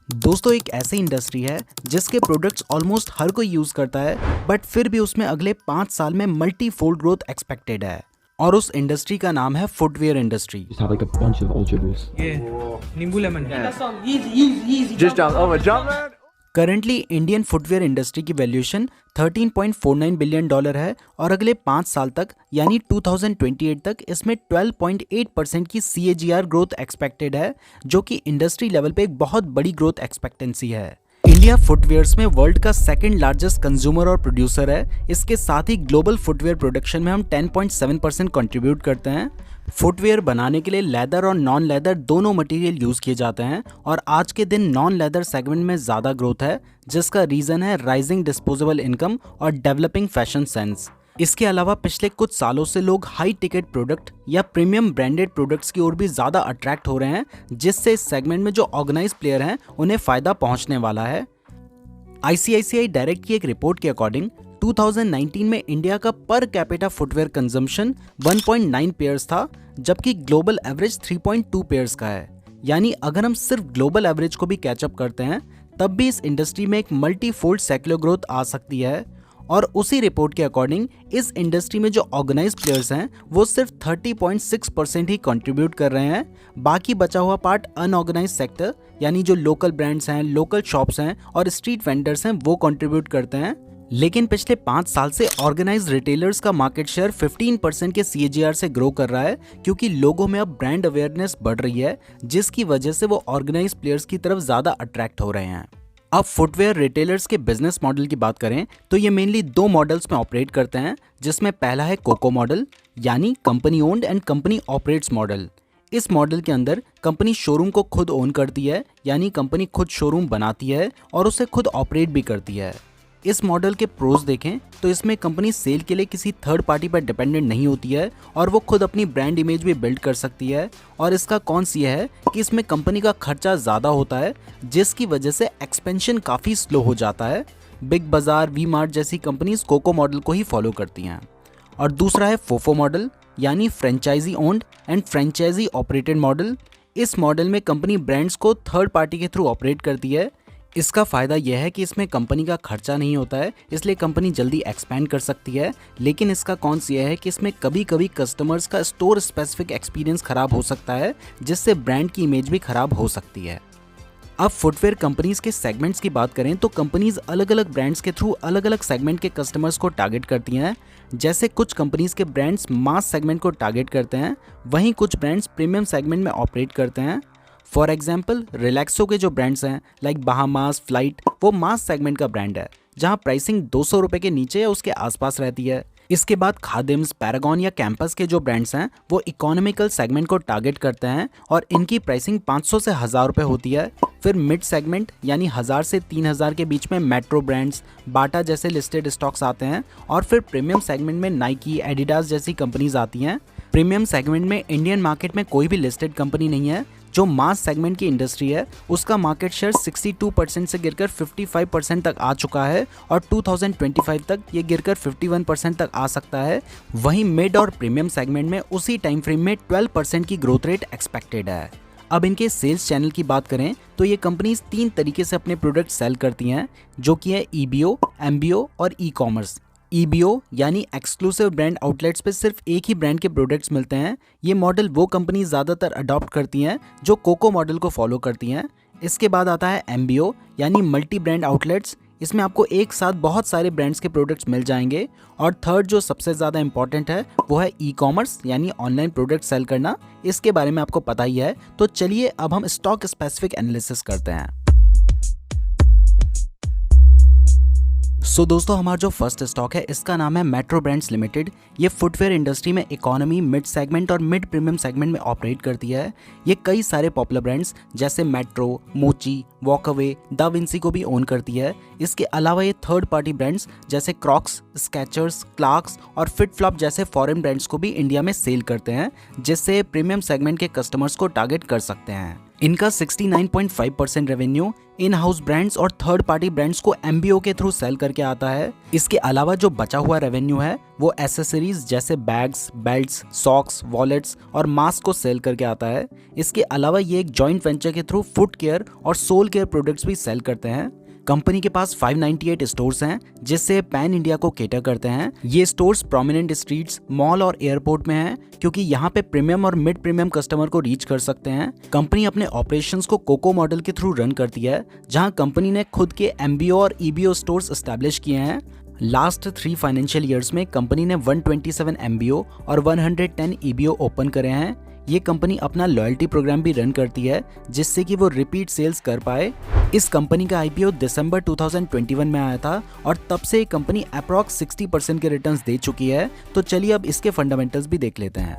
दोस्तों एक ऐसी इंडस्ट्री है जिसके प्रोडक्ट्स ऑलमोस्ट हर कोई यूज करता है, बट फिर भी उसमें अगले 5 साल में मल्टी फोल्ड ग्रोथ एक्सपेक्टेड है। और उस इंडस्ट्री का नाम है footwear industry. Just have like a bunch of ultra boosts. नींबू lemon That song, easy. Just jump over, jump man. Currently Indian footwear industry की वैल्यूएशन $13.49 बिलियन है और अगले 5 साल तक यानी 2028 तक इसमें 12.8% की CAGR ग्रोथ एक्सपेक्टेड है, जो कि इंडस्ट्री लेवल पे एक बहुत बड़ी ग्रोथ एक्सपेक्टेंसी है। इंडिया फुटवेयर्स में वर्ल्ड का सेकंड लार्जेस्ट कंज्यूमर और प्रोड्यूसर है। इसके साथ ही ग्लोबल फुटवेयर प्रोडक्शन में हम 10.7% कंट्रीब्यूट करते हैं। फुटवेयर बनाने के लिए लेदर और नॉन लेदर दोनों मटेरियल यूज किए जाते हैं और आज के दिन नॉन लेदर सेगमेंट में ज़्यादा ग्रोथ है, जिसका रीज़न है राइजिंग डिस्पोजेबल इनकम और डेवलपिंग फैशन सेंस। इसके अलावा पिछले कुछ सालों से लोग हाई टिकट प्रोडक्ट या प्रीमियम ब्रांडेड प्रोडक्ट्स की ओर भी ज़्यादा अट्रैक्ट हो रहे हैं, जिससे इस सेगमेंट में जो ऑर्गेनाइज प्लेयर हैं उन्हें फ़ायदा पहुंचने वाला है। ICICI डायरेक्ट की एक रिपोर्ट के अकॉर्डिंग 2019 में इंडिया का per capita footwear consumption 1.9 pairs था, जबकि ग्लोबल एवरेज 3.2 पेयर्स का है। यानी अगर हम सिर्फ ग्लोबल एवरेज को भी कैचअप करते हैं तब भी इस इंडस्ट्री में एक मल्टी फोल्ड सेक्युलर ग्रोथ आ सकती है। और उसी रिपोर्ट के अकॉर्डिंग इस इंडस्ट्री में जो ऑर्गेनाइज प्लेयर्स हैं वो सिर्फ 30.6% ही कंट्रीब्यूट कर रहे हैं। बाकी बचा हुआ पार्ट अनऑर्गेनाइज सेक्टर यानी जो लोकल ब्रांड्स हैं, लोकल शॉप्स हैं और स्ट्रीट वेंडर्स हैं वो कंट्रीब्यूट करते हैं। लेकिन पिछले 5 साल से ऑर्गेनाइज रिटेलर्स का मार्केट शेयर 15% के CAGR से ग्रो कर रहा है, क्योंकि लोगों में अब ब्रांड अवेयरनेस बढ़ रही है, जिसकी वजह से वो ऑर्गेनाइज प्लेयर्स की तरफ ज्यादा अट्रैक्ट हो रहे हैं। अब फुटवेयर रिटेलर्स के बिजनेस मॉडल की बात करें तो ये मेनली 2 मॉडल्स में ऑपरेट करते हैं, जिसमें पहला है कोको मॉडल यानी company owned and company operates model. इस मॉडल के अंदर कंपनी शोरूम को खुद ओन करती है, यानी कंपनी खुद शोरूम बनाती है और उसे खुद ऑपरेट भी करती है। इस मॉडल के प्रोज देखें तो इसमें कंपनी सेल के लिए किसी थर्ड पार्टी पर डिपेंडेंट नहीं होती है और वो खुद अपनी ब्रांड इमेज भी बिल्ड कर सकती है। और इसका कौन सी है कि इसमें कंपनी का खर्चा ज़्यादा होता है, जिसकी वजह से एक्सपेंशन काफ़ी स्लो हो जाता है। बिग बाजार, वी मार्ट जैसी कंपनीज कोको मॉडल को ही फॉलो करती हैं। और दूसरा है फोफो मॉडल यानी franchise owned and franchise operated model. इस मॉडल में कंपनी ब्रांड्स को थर्ड पार्टी के थ्रू ऑपरेट करती है। इसका फ़ायदा यह है कि इसमें कंपनी का खर्चा नहीं होता है, इसलिए कंपनी जल्दी एक्सपैंड कर सकती है। लेकिन इसका कौन सी है कि इसमें कभी कभी कस्टमर्स का स्टोर स्पेसिफिक एक्सपीरियंस खराब हो सकता है, जिससे ब्रांड की इमेज भी खराब हो सकती है। अब फुटवेयर कंपनीज के सेगमेंट्स की बात करें तो कंपनीज अलग अलग ब्रांड्स के थ्रू अलग अलग सेगमेंट के कस्टमर्स को टारगेट करती हैं। जैसे कुछ कंपनीज के ब्रांड्स मास सेगमेंट को टारगेट करते हैं, वहीं कुछ ब्रांड्स प्रीमियम सेगमेंट में ऑपरेट करते हैं। फॉर एग्जाम्पल रिलैक्सो के जो ब्रांड्स हैं लाइक बहामास, फ्लाइट, वो मास सेगमेंट का ब्रांड है जहां प्राइसिंग 200 रुपए के नीचे या उसके आसपास रहती है। इसके बाद खादिम्स, पैरागॉन या कैंपस के जो ब्रांड्स हैं वो इकोनॉमिकल सेगमेंट को टारगेट करते हैं और इनकी प्राइसिंग 500 से 1000 रुपए होती है। फिर मिड सेगमेंट यानी 1000 से 3000 के बीच में मेट्रो ब्रांड्स, बाटा जैसे लिस्टेड स्टॉक्स आते हैं। और फिर प्रीमियम सेगमेंट में नाइकी, एडिडास जैसी कंपनीज आती हैं। प्रीमियम सेगमेंट में इंडियन मार्केट में कोई भी लिस्टेड कंपनी नहीं है। जो मास सेगमेंट की इंडस्ट्री है उसका मार्केट शेयर 62% से गिरकर 55% तक आ चुका है और 2025 तक ये गिरकर 51% तक आ सकता है। वहीं मिड और प्रीमियम सेगमेंट में उसी टाइम फ्रेम में 12% की ग्रोथ रेट एक्सपेक्टेड है। अब इनके सेल्स चैनल की बात करें तो ये कंपनीज 3 तरीके से अपने प्रोडक्ट सेल करती हैं, जो कि है EBO, MBO और ई-कॉमर्स। EBO यानी एक्सक्लूसिव ब्रांड आउटलेट्स पे सिर्फ एक ही ब्रांड के प्रोडक्ट्स मिलते हैं। ये मॉडल वो कंपनी ज़्यादातर अडॉप्ट करती हैं जो कोको मॉडल को फॉलो करती हैं। इसके बाद आता है MBO यानी मल्टी ब्रांड आउटलेट्स। इसमें आपको एक साथ बहुत सारे ब्रांड्स के प्रोडक्ट्स मिल जाएंगे। और थर्ड जो सबसे ज़्यादा इंपॉर्टेंट है वो है ई-कॉमर्स यानी ऑनलाइन प्रोडक्ट सेल करना। इसके बारे में आपको पता ही है, तो चलिए अब हम स्टॉक स्पेसिफिक एनालिसिस करते हैं। दोस्तों हमारा जो फर्स्ट स्टॉक है इसका नाम है मेट्रो ब्रांड्स लिमिटेड। ये फुटवेयर इंडस्ट्री में इकोनॉमी, मिड सेगमेंट और मिड प्रीमियम सेगमेंट में ऑपरेट करती है। ये कई सारे पॉपुलर ब्रांड्स जैसे मेट्रो, मोची, वॉकअवे, दा विंसी को भी ओन करती है। इसके अलावा ये थर्ड पार्टी ब्रांड्स जैसे क्रॉक्स, स्केचर्स, क्लार्क्स और फिट फ्लॉप जैसे फॉरेन ब्रांड्स को भी इंडिया में सेल करते हैं, जिससे प्रीमियम सेगमेंट के कस्टमर्स को टारगेट कर सकते हैं। इनका 69.5% रेवेन्यू इन हाउस ब्रांड्स और थर्ड पार्टी ब्रांड्स को MBO के थ्रू सेल करके आता है। इसके अलावा जो बचा हुआ रेवेन्यू है वो एसेसरीज जैसे बैग्स, बेल्ट्स, सॉक्स, वॉलेट्स और मास्क को सेल करके आता है। इसके अलावा ये एक जॉइंट वेंचर के थ्रू फुट केयर और सोल केयर प्रोडक्ट्स भी सेल करते हैं। कंपनी के पास 598 स्टोर्स हैं जिससे पैन इंडिया को केटर करते हैं। ये स्टोर्स प्रोमिनेंट स्ट्रीट्स, मॉल और एयरपोर्ट में हैं क्योंकि यहाँ पे प्रीमियम और मिड प्रीमियम कस्टमर को रीच कर सकते हैं। कंपनी अपने ऑपरेशंस को कोको मॉडल के थ्रू रन करती है जहाँ कंपनी ने खुद के MBO और EBO स्टोर्स एस्टैब्लिश किए हैं। लास्ट 3 फाइनेंशियल ईयर्स में कंपनी ने 127 MBO और 110 EBO ओपन करे हैं। ये कंपनी अपना लॉयल्टी प्रोग्राम भी रन करती है जिससे कि वो रिपीट सेल्स कर पाए। इस कंपनी का IPO दिसंबर 2021 में आया था और तब से ये कंपनी अप्रॉक्स 60% के रिटर्न्स दे चुकी है। तो चलिए अब इसके फंडामेंटल्स भी देख लेते हैं।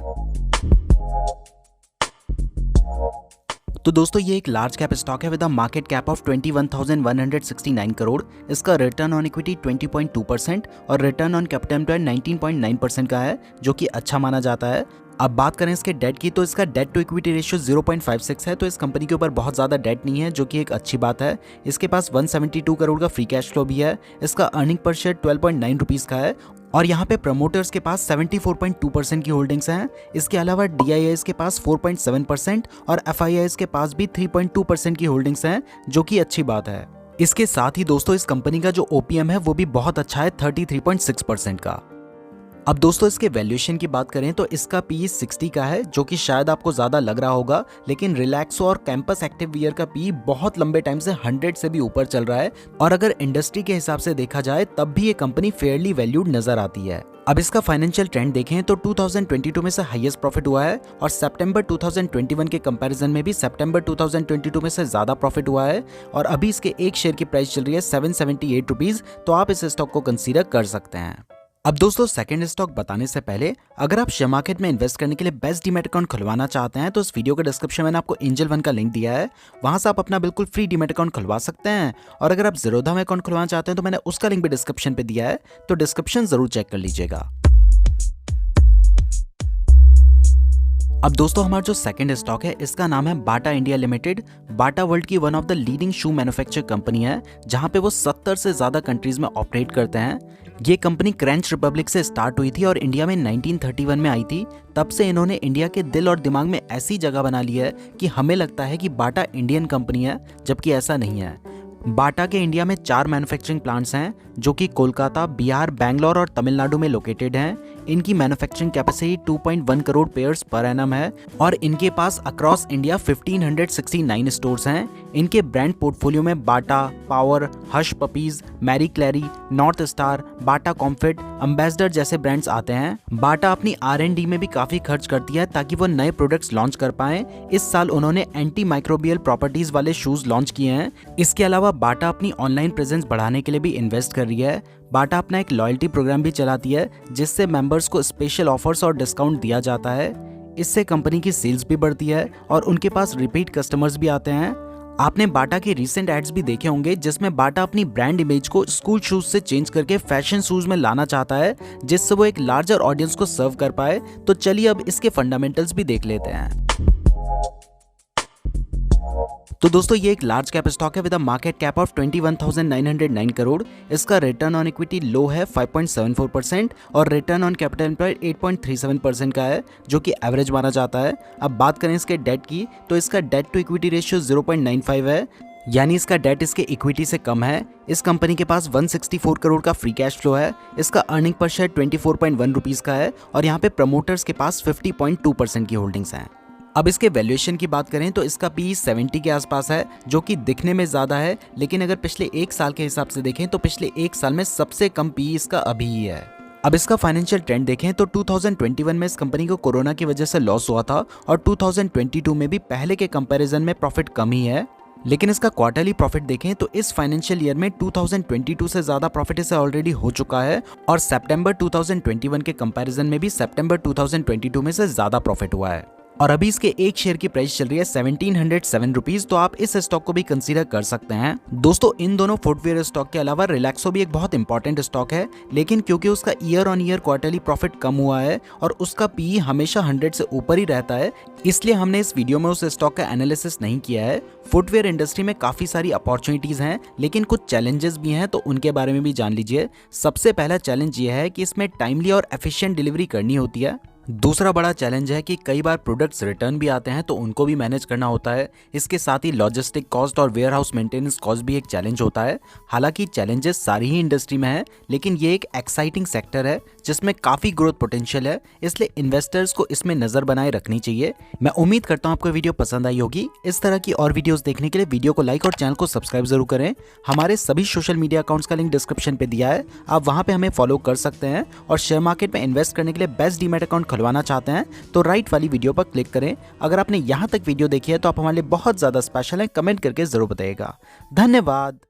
तो दोस्तों ये एक लार्ज कैप स्टॉक है with a market cap of 21,169 crore. इसका रिटर्न ऑन इक्विटी 20.2% और रिटर्न ऑन कैपिटल एम्प्लॉयड 19.9% का है जो कि अच्छा माना जाता है। अब बात करें इसके डेट की तो इसका डेट टू इक्विटी रेशियो 0.56 है। तो इस कंपनी के ऊपर बहुत ज़्यादा डेट नहीं है जो कि एक अच्छी बात है। इसके पास 172 करोड़ का फ्री कैश फ्लो भी है। इसका अर्निंग पर शेयर 12.9 रुपीज़ का है और यहाँ पे प्रमोटर्स के पास 74.2% की होल्डिंग्स हैं। इसके अलावा DIIs के पास 4.7% और FIIs के पास भी 3.2% की होल्डिंग्स हैं जो कि अच्छी बात है। इसके साथ ही दोस्तों इस कंपनी का जो OPM है वो भी बहुत अच्छा है 33.6% का। अब दोस्तों इसके वैल्यूएशन की बात करें तो इसका PE 60 का है जो कि शायद आपको ज़्यादा लग रहा होगा, लेकिन रिलैक्सो और कैंपस एक्टिव वियर का PE बहुत लंबे टाइम से 100 से भी ऊपर चल रहा है और अगर इंडस्ट्री के हिसाब से देखा जाए तब भी ये कंपनी फेयरली वैल्यूड नजर आती है। अब इसका फाइनेंशियल ट्रेंड देखें तो 2022 में से हाईएस्ट प्रॉफिट हुआ है और सितंबर 2021 के कंपैरिजन में भी सितंबर 2022 में से ज़्यादा प्रॉफिट हुआ है और अभी इसके एक शेयर की प्राइस चल रही है 778 रुपीज़। तो आप इस स्टॉक को कंसीडर कर सकते हैं। अब दोस्तों सेकंड स्टॉक बताने से पहले अगर आप शेयर मार्केट में इन्वेस्ट करने के लिए बेस्ट डीमैट अकाउंट खुलवाना चाहते हैं तो इस वीडियो के डिस्क्रिप्शन में मैंने आपको एंजल वन का लिंक दिया है, वहां से आप अपना बिल्कुल फ्री डीमैट अकाउंट खुलवा सकते हैं। और अगर आप ज़ीरोधा में अकाउंट खुलवाना चाहते हैं तो मैंने उसका लिंक भी डिस्क्रिप्शन पे दिया है, तो डिस्क्रिप्शन जरूर चेक कर लीजिएगा। अब दोस्तों हमारा जो सेकंड स्टॉक है इसका नाम है बाटा इंडिया लिमिटेड। बाटा वर्ल्ड की one of the leading shoe manufacture company है जहां पे वो 70 से ज्यादा कंट्रीज में ऑपरेट करते हैं। ये कंपनी फ्रेंच रिपब्लिक से स्टार्ट हुई थी और इंडिया में 1931 में आई थी। तब से इन्होंने इंडिया के दिल और दिमाग में ऐसी जगह बना ली है कि हमें लगता है कि बाटा इंडियन कंपनी है, जबकि ऐसा नहीं है। बाटा के इंडिया में 4 मैन्युफैक्चरिंग प्लांट्स हैं जो कि कोलकाता, बिहार, बैंगलोर और तमिलनाडु में लोकेटेड हैं। इनकी manufacturing capacity 2.1 crore pairs per annum है और इनके पास अक्रॉस इंडिया 1569 स्टोर्स हैं। इनके ब्रांड पोर्टफोलियो में बाटा, power, hush puppies, Mary क्लैरी, north star, बाटा कॉम्फिट, एम्बेसडर जैसे ब्रांड्स आते हैं। बाटा अपनी R&D में भी काफी खर्च करती है ताकि वो नए प्रोडक्ट्स लॉन्च कर पाएं। इस साल उन्होंने एंटी माइक्रोबियल प्रॉपर्टीज वाले शूज लॉन्च किए हैं। इसके अलावा बाटा अपनी ऑनलाइन प्रेजेंस बढ़ाने के लिए भी इन्वेस्ट कर रही है। बाटा अपना एक लॉयल्टी प्रोग्राम भी चलाती है जिससे मेंबर्स को स्पेशल ऑफर्स और डिस्काउंट दिया जाता है। इससे कंपनी की सेल्स भी बढ़ती है और उनके पास रिपीट कस्टमर्स भी आते हैं। आपने बाटा के रीसेंट एड्स भी देखे होंगे जिसमें बाटा अपनी ब्रांड इमेज को स्कूल शूज से चेंज करके फैशन शूज में लाना चाहता है जिससे वो एक लार्जर ऑडियंस को सर्व कर पाए। तो चलिए अब इसके फंडामेंटल्स भी देख लेते हैं। तो दोस्तों ये एक लार्ज कैप स्टॉक है with a market cap of 21,909 crore. इसका रिटर्न ऑन इक्विटी लो है 5.74% और रिटर्न ऑन कैपिटल एम्प्लॉयड 8.37% का है जो कि एवरेज माना जाता है। अब बात करें इसके डेट की तो इसका डेट टू इक्विटी रेशियो 0.95 है, यानी इसका डेट इसके इक्विटी से कम है। इस कंपनी के पास 164 करोड़ का फ्री कैश फ्लो है। इसका अर्निंग पर शेयर 24.1 रुपीज़ का है और यहाँ पे प्रमोटर्स के पास 50.2% की होल्डिंग्स हैं। अब इसके वैल्यूएशन की बात करें तो इसका PE 70 के आसपास है जो कि दिखने में ज़्यादा है, लेकिन अगर पिछले एक साल के हिसाब से देखें तो पिछले एक साल में सबसे कम PE इसका अभी ही है। अब इसका फाइनेंशियल ट्रेंड देखें तो 2021 में इस कंपनी को कोरोना की वजह से लॉस हुआ था और 2022 में भी पहले के कंपैरिजन में प्रॉफिट कम ही है। लेकिन इसका क्वार्टरली प्रॉफिट देखें तो इस फाइनेंशियल ईयर में 2022 से ज़्यादा प्रॉफिट इसे ऑलरेडी हो चुका है और सितंबर 2021 के कंपैरिजन में भी सितंबर 2022 में से ज़्यादा प्रॉफिट हुआ है। और अभी इसके एक शेयर की प्राइस चल रही है 1707 रुपीज, तो आप इस स्टॉक को भी कंसीडर कर सकते हैं। दोस्तों इन दोनों फुटवेयर स्टॉक के अलावा रिलैक्सो भी एक बहुत इंपॉर्टेंट स्टॉक है, लेकिन क्योंकि उसका year on year quarterly profit कम हुआ है और उसका पीई हमेशा 100 से ऊपर ही रहता है, इसलिए हमने इस वीडियो में उस स्टॉक का एनालिसिस नहीं किया है। फुटवेयर इंडस्ट्री में काफी सारी अपॉर्चुनिटीज हैं, लेकिन कुछ चैलेंजेस भी हैं, तो उनके बारे में भी जान लीजिए। सबसे पहला चैलेंज ये है कि इसमें टाइमली और एफिशिएंट डिलीवरी करनी होती है। दूसरा बड़ा चैलेंज है कि कई बार प्रोडक्ट्स रिटर्न भी आते हैं, तो उनको भी मैनेज करना होता है। इसके साथ ही लॉजिस्टिक कॉस्ट और वेयर हाउस मेंटेनेंस कॉस्ट भी एक चैलेंज होता है। हालांकि चैलेंजेस सारी ही इंडस्ट्री में है, लेकिन ये एक एक्साइटिंग सेक्टर है जिसमें काफी ग्रोथ पोटेंशियल है, इसलिए इन्वेस्टर्स को इसमें नजर बनाए रखनी चाहिए। मैं उम्मीद करता हूँ आपको वीडियो पसंद आई होगी। इस तरह की और वीडियोस देखने के लिए वीडियो को लाइक और चैनल को सब्सक्राइब जरूर करें। हमारे सभी सोशल मीडिया अकाउंट्स का लिंक डिस्क्रिप्शन पे दिया है, आप वहां पे हमें फॉलो कर सकते हैं। और शेयर मार्केट में इन्वेस्ट करने के लिए बेस्ट डीमैट अकाउंट खुलवाना चाहते हैं तो राइट वाली वीडियो पर क्लिक करें। अगर आपने यहां तक वीडियो देखी है तो आप हमारे लिए बहुत ज्यादा स्पेशल हैं, कमेंट करके जरूर बताइएगा। धन्यवाद।